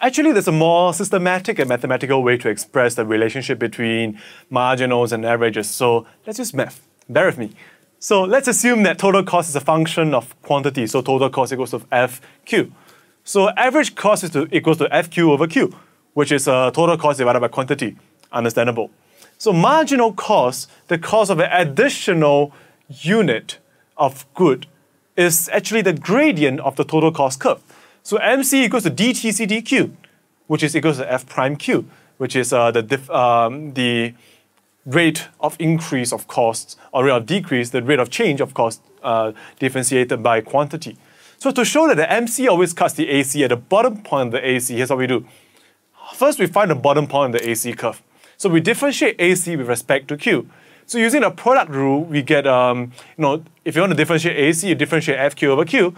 Actually, there's a more systematic and mathematical way to express the relationship between marginals and averages. So let's use math. Bear with me. So let's assume that total cost is a function of quantity. So total cost equals to FQ. So average cost is equals to FQ over Q, which is total cost divided by quantity. Understandable. So marginal cost, the cost of an additional unit of good, is actually the gradient of the total cost curve. So MC equals to dTc dQ, which is equals to F prime Q, which is the rate of increase of costs, or rate of decrease, the rate of change of cost differentiated by quantity. So to show that the MC always cuts the AC at the bottom point of the AC, here's what we do. First, we find the bottom point of the AC curve. So we differentiate AC with respect to Q. So using the product rule, we get, if you want to differentiate AC, you differentiate FQ over Q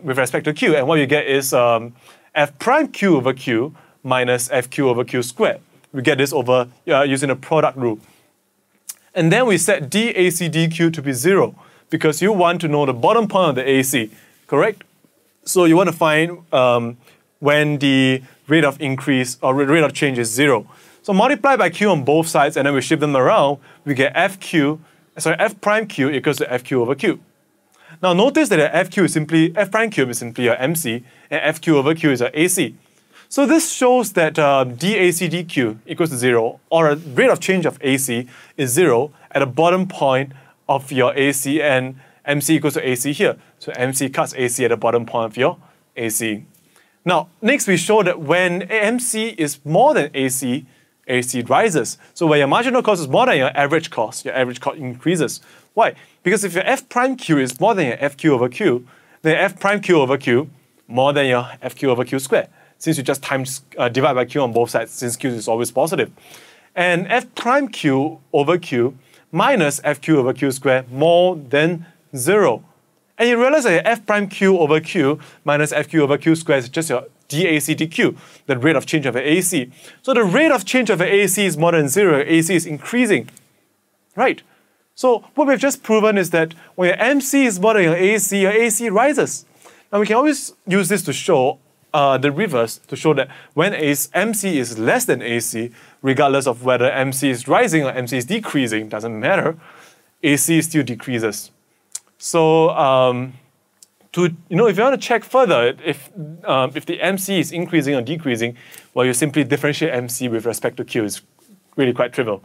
with respect to Q. And what you get is F prime Q over Q minus FQ over Q squared. We get this over using the product rule. And then we set dAC dQ to be 0 because you want to know the bottom point of the AC, correct? So you want to find when the rate of increase or rate of change is 0. So multiply by Q on both sides and then we shift them around, we get F prime Q equals to FQ over Q. Now notice that F prime Q is simply your MC and FQ over Q is your AC. So this shows that dAC dQ equals to 0, or a rate of change of AC is 0 at the bottom point of your AC, and MC equals to AC here. So MC cuts AC at the bottom point of your AC. Now, next we show that when MC is more than AC, AC rises. So when your marginal cost is more than your average cost increases. Why? Because if your F prime Q is more than your FQ over Q, then F prime Q over Q more than your FQ over Q squared, since you just divide by Q on both sides, since Q is always positive. And F prime Q over Q minus FQ over Q squared more than 0. And you realize that F prime Q over Q minus FQ over Q squared is just your dAC dQ, the rate of change of the AC. So the rate of change of the AC is more than 0, AC is increasing, right? So what we've just proven is that when your MC is more than your AC rises. Now we can always use this to show the reverse, to show that when MC is less than AC, regardless of whether MC is rising or MC is decreasing, doesn't matter, AC still decreases. So if you want to check further if the MC is increasing or decreasing, well, you simply differentiate MC with respect to Q. It's really quite trivial.